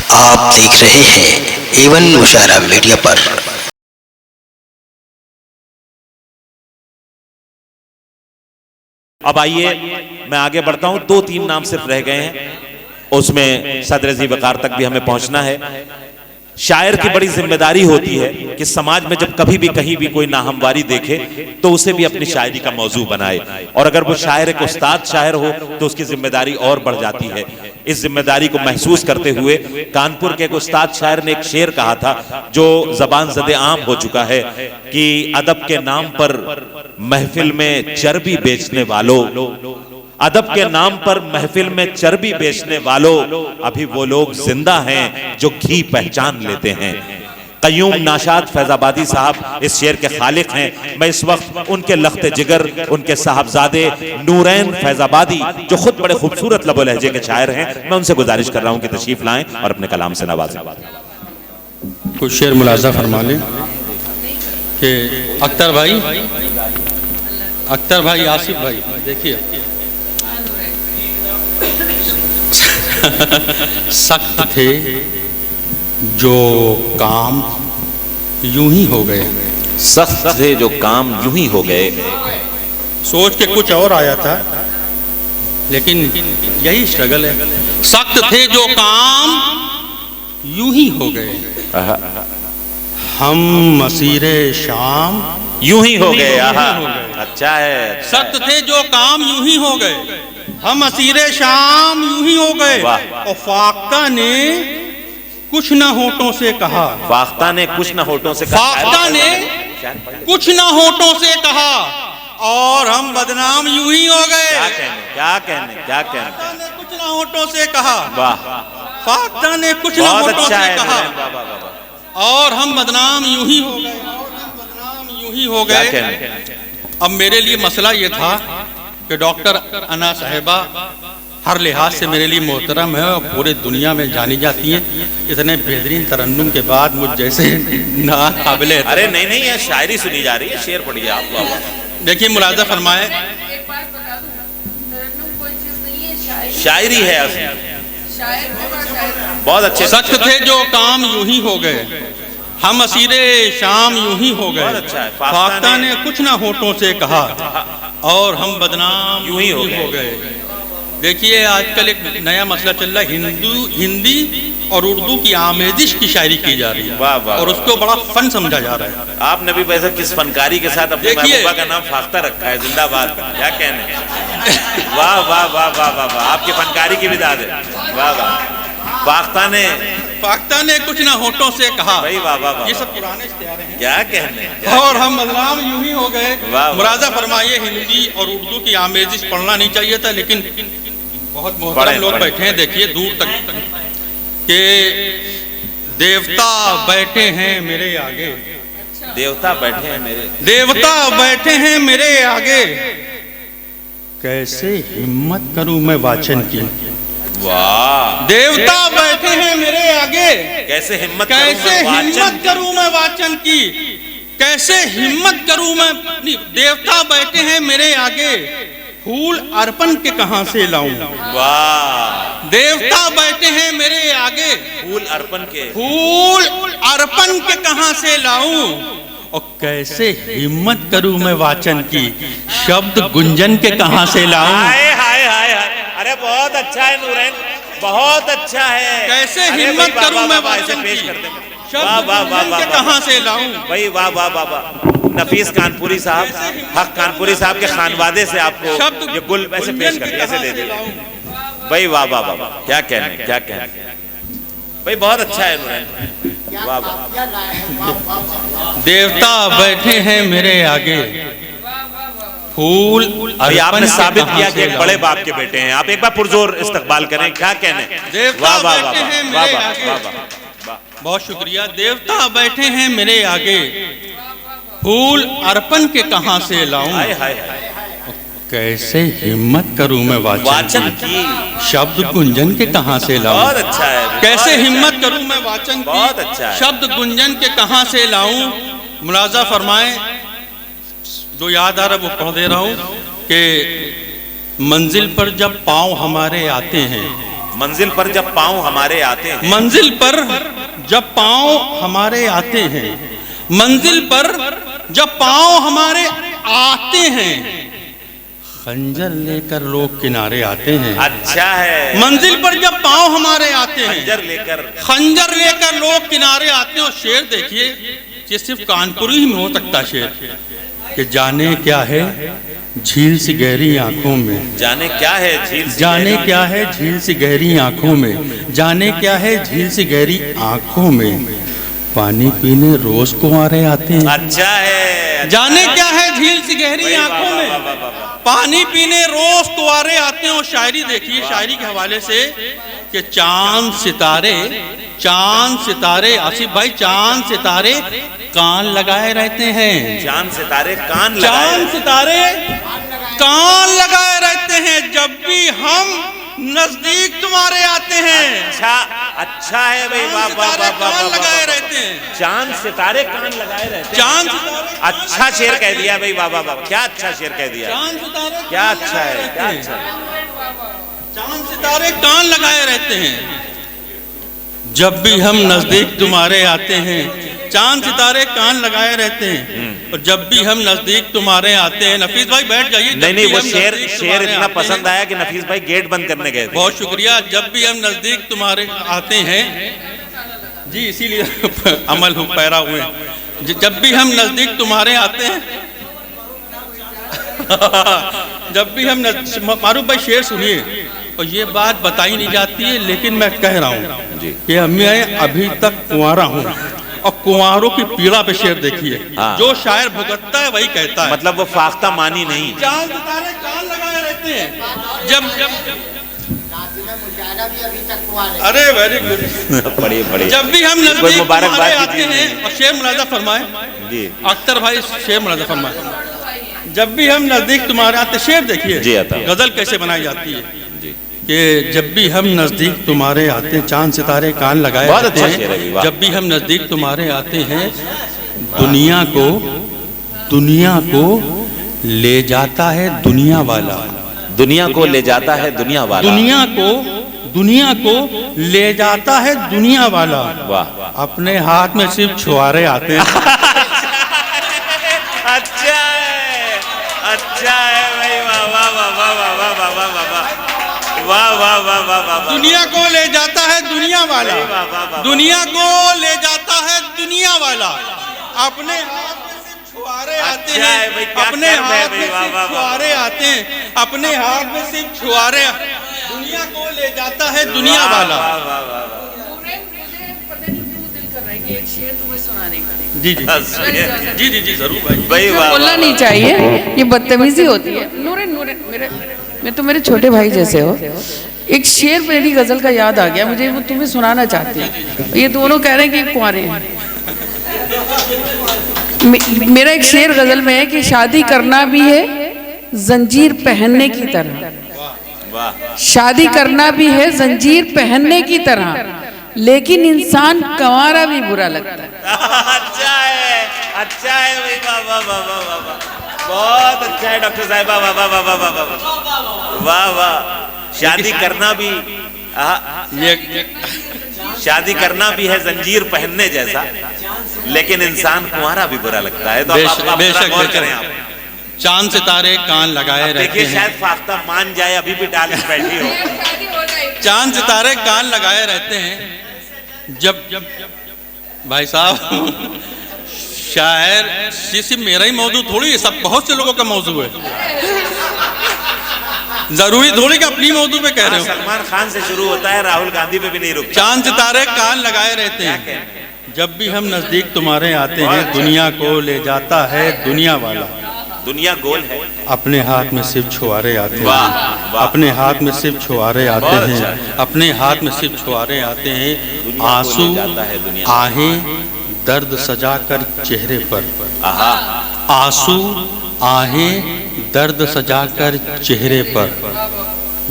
आप देख रहे हैं एवन मुशायरा मीडिया पर। अब आइए मैं आगे बढ़ता हूं। 2-3 नाम सिर्फ रह गए हैं, उसमें सदर जी वकार तक भी हमें पहुंचना है। शायर की बड़ी जिम्मेदारी होती है कि समाज में जब कभी भी कहीं भी कोई नाहमवारी देखे तो उसे भी अपनी शायरी का मौजू बनाए, और अगर वो शायर एक उस्ताद शायर हो तो उसकी जिम्मेदारी और बढ़ जाती है। इस जिम्मेदारी को महसूस करते हुए कानपुर के एक उस्ताद शायर ने एक शेर कहा था जो जबान ज़दे आम हो चुका है कि अदब के नाम पर महफिल में चर्बी बेचने वालों, अदब के नाम पर महफिल में चर्बी बेचने वालों, अभी वो लोग जिंदा हैं जो घी पहचान लेते हैं। कयूम नाशाद फैजाबादी साहब इस शेर के खालिक हैं। मैं इस वक्त उनके लख्ते जिगर, उनके साहबजादे नूरैन फैजाबादी जो खुद बड़े खूबसूरत लबो लहजे के शायर हैं, मैं उनसे गुजारिश कर रहा हूं कि तशरीफ लाएं और अपने कलाम से नवाजें। कुछ शेर मुलाजा फरमा लें कि अख्तर भाई आसिफ भाई देखिए सख्त थे जो काम यूं ही हो गए, सख्त थे जो काम यूं ही हो गए। सोच के कुछ और आया था लेकिन यही स्ट्रगल है। सख्त थे जो काम यूं ही हो गए, हम मसीरे शाम यूं ही हो गए। अच्छा है। सख्त थे जो काम यूं ही हो गए, हम असीरे शाम यूं ही हो गए। और फाख्ता ने कुछ न होठों से कहा, फाख्ता ने कुछ न होठों से कहा, फाख्ता ने कुछ न होठों से कहा, और हम बदनाम यूं ही हो गए। क्या कहने कुछ न होठों से कहा, वाह, फाख्ता ने कुछ न होठों से कहा, और हम बदनाम यूं ही हो गए, यूं ही हो गए। अब मेरे लिए मसला ये था कि डॉक्टर अना साहिबा हर लिहाज से मेरे लिए मोहतरम है और पूरे दुनिया में जानी जाती हैं। इतने बेहतरीन तरन्नुम के बाद मुझ जैसे ना काबिल। अरे नहीं, ये शायरी सुनी जा रही है, शेर पढ़िए आप। देखिए मुलाजा फरमाए, एक बात बता दूं, तरन्नुम कोई चीज नहीं है, शायरी है। बहुत अच्छे। सख्त थे जो काम यूं ही हो गए, हम असीरे शाम यूं ही हो गए। फाख्ता ने कुछ ना होठों से कहा, और हम बदनाम यूं ही हो गए। देखिए आजकल एक नया मसला चल रहा है, हिंदी और उर्दू की आमेजिश की शायरी की जा रही है। वाह वाह, और उसको बड़ा फन समझा जा रहा है। आपने भी वैसे किस फनकारी के साथ अपने महबूबा का नाम फाख्ता रखा है, जिंदाबाद। क्या कहने। वाह वाह वाह वाह वाह वाह, आपकी फनकारी की भी दाद है। वाह वाह। फाख्ता ने कुछ ना होठों से कहा, भाई वाह वाह वाह, ये सब पुराने इश्तिहार हैं। क्या कहने। और हम बदनाम यूं ही हो गए। मुलाजा फरमाइए, हिंदी और उर्दू की आमेजिश पढ़ना नहीं चाहिए था, लेकिन बहुत मोहतरम लोग बैठे हैं। देखिए दूर तक के देवता बैठे हैं मेरे आगे, देवता बैठे हैं मेरे आगे, कैसे हिम्मत करूं मैं वाचन की। वाह। देवता बैठे हैं मेरे आगे, कैसे हिम्मत करूं मैं वाचन की, कैसे हिम्मत करूं मैं। देवता बैठे हैं मेरे आगे, फूल अर्पण के कहां से लाऊं। वाह। देवता बैठे हैं मेरे आगे, फूल अर्पण के कहां से लाऊं, और कैसे हिम्मत करूं मैं वाचन की, शब्द गुंजन के कहां से लाऊं। हाय हाय हाय हाय, अरे बहुत अच्छा है नूरैन, बहुत अच्छा है। कैसे हिम्मत करूं मैं वाचन की, शब्द गुंजन के कहां से लाऊं। भाई वाह वाह वाह वाह। नफीस कानपुरी साहब, हक कानपुरी साहब के खानवादे से आपको ये गुल ऐसे पेश कर ऐसे दे दिया। भाई वाह वाह वाह, क्या कहने। भाई बहुत अच्छा है नूरैन, वाह वाह। देवता बैठे हैं मेरे आगे, फूल। अभी आपने साबित किया कि एक बड़े बाप के बेटे हैं आप। एक बार पुरजोर इस्तकबाल करें। क्या कहने। वाह वाह वाह वाह वाह, बहुत शुक्रिया। देवता बैठे हैं मेरे आगे, फूल अर्पण के कहां से लाऊं, कैसे हिम्मत करूं मैं वाचन की, शब्द गुंजन के कहां से लाऊं। बहुत अच्छा है। कैसे हिम्मत करूं मैं वाचन की, बहुत अच्छा है। शब्द गुंजन के कहां से लाऊं। मुलाजा फरमाए, जो याद आ रहा वो पढ़ दे रहा हूं कि मंजिल पर जब पांव हमारे आते हैं, मंजिल पर जब पांव हमारे आते हैं, मंजिल पर जब पांव हमारे आते हैं, मंजिल पर जब पांव हमारे आते हैं, खंजर लेकर लोग किनारे आते हैं। अच्छा है। मंजिल पर जब पांव हमारे आते हैं, खंजर लेकर लोग किनारे आते हैं। और शेर देखिए, ये सिर्फ कानपुर ही में हो सकता शेर, कि जाने क्या है झील सी गहरी आंखों में, जाने क्या है झील सी, जाने क्या है झील सी गहरी आंखों में, जाने क्या है झील सी गहरी आंखों में, पानी पीने रोज कुंवारे आते हैं। अच्छा है। जाने क्या है झील सी गहरी आंखों में, पानी पीने रोज कुंवारे आते हैं। और शायरी देखिए, शायरी के हवाले से कि चांद सितारे आसिफ भाई, चांद सितारे कान लगाए रहते हैं। चांद सितारे कान लगाए रहते हैं जब भी हम नजदीक तुम्हारे आते हैं। अच्छा है भाई, कान लगाए रहते हैं, चांद सितारे कान लगाए रहते हैं। चांद सितारे, अच्छा शेर कह दिया भाई, वाह, क्या अच्छा शेर कह दिया, चांद सितारे क्या अच्छा है, क्या अच्छा है। चांद सितारे कान लगाए रहते हैं जब भी हम नजदीक तुम्हारे आते हैं। चांद सितारे कान लगाए रहते हैं और जब भी हम नजदीक तुम्हारे आते हैं। नफीस भाई बैठ जाइए। नहीं, वो शेर इतना पसंद आया कि नफीस भाई गेट बंद करने गए थे। बहुत शुक्रिया। जब भी हम नजदीक तुम्हारे आते हैं, जी इसीलिए अमल हो पैरा हुए। जब भी हम नजदीक तुम्हारे आते हैं जब भी हम मारूफ भाई शेर सुनिए। और ये बात बताई नहीं जाती है, लेकिन मैं कह रहा हूँ कि मैं अभी तक कुंवारा हूँ और कुंवारों की पीड़ा पे शेर देखिए। हाँ। जो शायर भुगतता है वही कहता है। मतलब वो फाख्ता मानी नहीं। चांद सितारे कान लगाए रहते हैं जब अरे वेरी गुड पढ़िए। जब भी हम नजदीक मुबारकबाद तुम्हारे आते हैं। और शेर मुलाजा फरमाए जी, अख्तर भाई, शेर मुलाजा फरमाए। जब भी हम नजदीक तुम्हारे आते, शेर देखिए जी, आता है। गजल कैसे बनाई जाती है कि जब भी हम नजदीक तुम्हारे आते हैं, चांद सितारे कान लगाए रहते हैं। जब भी हम नजदीक तुम्हारे आते हैं, दुनिया को ले जाता है दुनिया वाला, दुनिया को ले जाता है दुनिया वाला, दुनिया को ले जाता है दुनिया वाला। वाह। अपने हाथ में सिर्फ छुआरे आते हैं। अच्छा है भाई, वाह। दुनिया को ले जाता है दुनिया वाला, दुनिया को ले जाता है दुनिया वाला। अपने हाथ में सिर्फ छुआरे आते हैं, अपने हाथ में सिर्फ छुआरे आते हैं, अपने हाथ में सिर्फ छुआरे। दुनिया को ले जाता है दुनिया वाला। एक शेर तुम्हें सुनाने का। जी जरूर भाई। बोलना नहीं चाहिए, ये बदतमीजी होती है। नूरन मैं तो मेरे छोटे भाई जैसे हो। एक शेर मेरी गजल का याद आ गया मुझे, वो तुम्हें सुनाना चाहती हूँ। ये दोनों कह रहे हैं कि कुंवारे हैं। मेरा एक शेर गजल में है कि शादी करना भी है जंजीर पहनने की तरह, शादी करना भी है जंजीर पहनने की तरह, लेकिन इंसान कंवारा भी बुरा लगता है। अच्छा है भाई, वाह, बहुत अच्छा है डॉक्टर साहिबा, वाह। शादी करना भी है जंजीर पहनने जैसा, लेकिन इंसान कुंवारा भी बुरा लगता है। तो बेशक चांद सितारे कान लगाए रहते हैं। शायद फाख्ता मान जाए, अभी भी डाल के बैठी हो। चांद सितारे कान लगाए रहते हैं जब भाई साहब शायर सिर्फ मेरा ही मौजू थोड़ी है, सब बहुत से लोगों का मौजू है। जरूरी थोड़ी कि अपनी मौजू पे कह रहे हो। सलमान खान से शुरू होता है, राहुल गांधी पे भी नहीं रुकता। चांद सितारे कान लगाए रहते हैं जब भी हम नजदीक तुम्हारे आते हैं। दुनिया को ले जाता है दुनिया वाला, दुनिया गोल है। अपने हाथ में सिर्फ छुआरे आते हैं, अपने हाथ में सिर्फ छुआरे आते हैं, अपने हाथ में सिर्फ छुआरे आते हैं। आंसू आहें दर्द सजा कर चेहरे पर, आंसू आहें दर्द सजा कर चेहरे पर,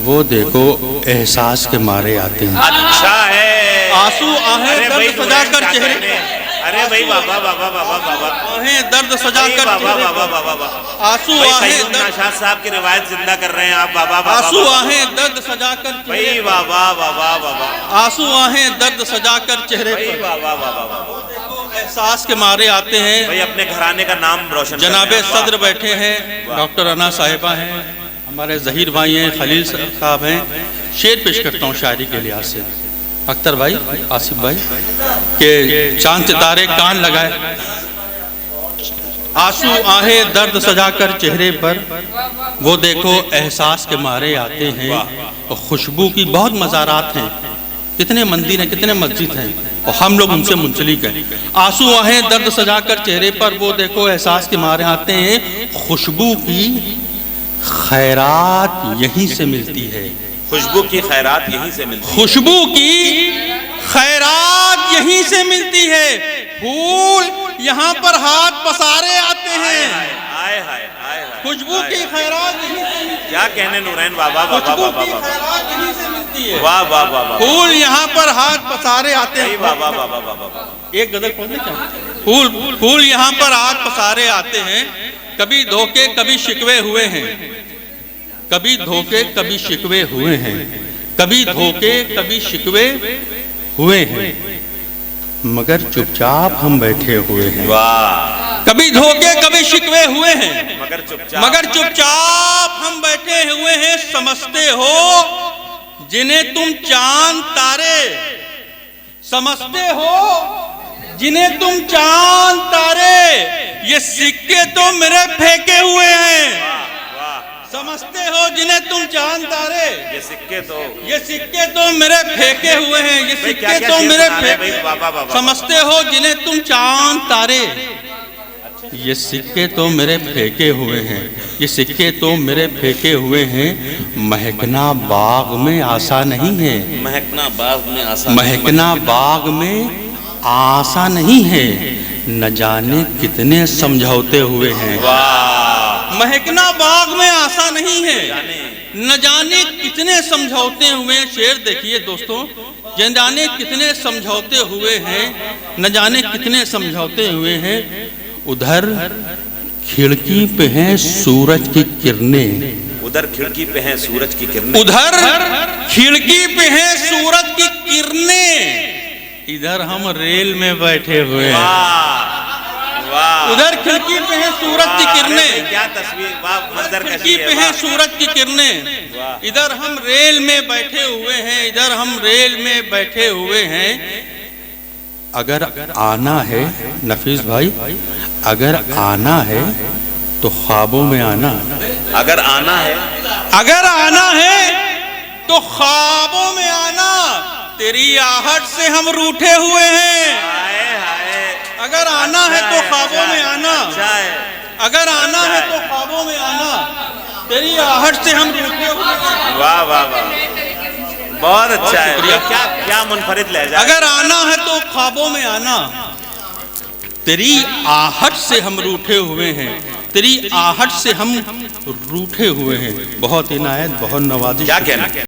वो देखो एहसास के मारे आते हैं। अच्छा है। आंसू आहें दर्द सजा कर चेहरे, अरे भाई बाबा बाबा बाबा बाबा आहें दर्द सजा कर बाबा बाबा बाबा बाबा आंसू आहें नौशाद साहब की रिवायत जिंदा कर रहे हैं आप बाबा बाबा आंसू आहें दर्द सजा कर भाई बाबा बाबा बाबा आंसू आहें दर्द सजा कर चेहरे पर बाबा बाबा बाबा एहसास के मारे आते हैं। भाई अपने घराने का नाम रोशन जनाबे सदर बैठे हैं, डॉक्टर अना साहिबा हैं, हमारे जहीर भाई हैं, खलील साहब हैं। शेर पेश करता हूँ शायरी के लिहाज से। अख्तर भाई, आसिफ भाई के चांद सितारे कान लगाए, आंसू आहें दर्द सजाकर चेहरे पर, वो देखो एहसास के मारे आते हैं। और खुशबू की बहुत मज़ारात हैं, कितने मंदिर हैं, कितने मस्जिद हैं, और हम लोग उनसे मुंसलिक हैं। आंसू आहें दर्द सजाकर चेहरे पर, वो देखो एहसास के मारे आते हैं। खुशबू की खैरात यहीं से मिलती है, खुशबू की खैरात यहीं से मिलती है, खुशबू की खैरात यहीं से मिलती है। फूल यहाँ पर हाथ पसारे आते हैं, आए हाय आए खुशबू की खैरात यहीं से मिलती है। क्या कहने नूरैन बाबा बाबा खुशबू बाबा की खैरात यहीं से मिलती है। वाह वाह वाह वाह फूल यहाँ पर हाथ पसारे आते हैं। बाबा बाबा बाबा एक गजल पढ़ने क्या? फूल यहाँ पर हाथ पसारे आते हैं। कभी धोखे कभी शिकवे हुए हैं, कभी धोखे कभी शिकवे हुए हैं, कभी धोखे कभी शिकवे हुए हैं, मगर चुपचाप हम बैठे हुए हैं। वाह, कभी धोखे कभी शिकवे हुए हैं, मगर चुपचाप हम बैठे हुए हैं। समझते हो जिन्हें तुम चांद तारे, समझते हो जिन्हें तुम चांद तारे, ये सिक्के तो मेरे फेंके हुए हैं। समझते हो जिन्हें तुम चांद तारे, ये सिक्के तो मेरे फेंके हुए हैं, ये सिक्के तो मेरे फेंके। समझते हो जिन्हें तुम चांद तारे, ये सिक्के तो मेरे फेंके हुए हैं, ये सिक्के तो मेरे फेंके हुए हैं। महकना बाग में आशा नहीं है, महकना बाग में आशा, महकना बाग में आशा नहीं है, न जाने कितने समझौते हुए हैं। वाह, महकना बाग में आशा नहीं है, न जाने कितने समझौते हुए। शेर देखिए दोस्तों, न जाने कितने समझौते हुए हैं, न जाने कितने समझौते हुए हैं। उधर खिड़की पे हैं सूरज की किरणें, उधर खिड़की पे हैं सूरज की किरणें, उधर खिड़की पे हैं सूरज की किरणें, इधर हम रेल में बैठे हुए हैं। वाह, उधर खिड़की पे है सूरज की किरणें, क्या तस्वीर, वाह, मंजर खिड़की पे है सूरज की किरणें, इधर हम रेल में बैठे हुए हैं, इधर हम रेल में बैठे हुए हैं। अगर आना है नफीस भाई, अगर आना है तो ख्वाबों में आना, अगर आना है, अगर आना है तो ख्वाबों में आना, तेरी आहट से हम रूठे हुए हैं। अगर आना है तो ख्वाबों में आना, अगर आना है तो ख्वाबों में आना, तेरी आहट से हम रूठे हुए हैं। वाह वाह वाह, बहुत अच्छा है, क्या क्या मुनफरिद लहजा। अगर आना है तो ख्वाबों में आना, तेरी आहट से हम रूठे हुए हैं, तेरी आहट से हम रूठे हुए हैं। बहुत इनायत, बहुत नवाजिश। क्या कहना।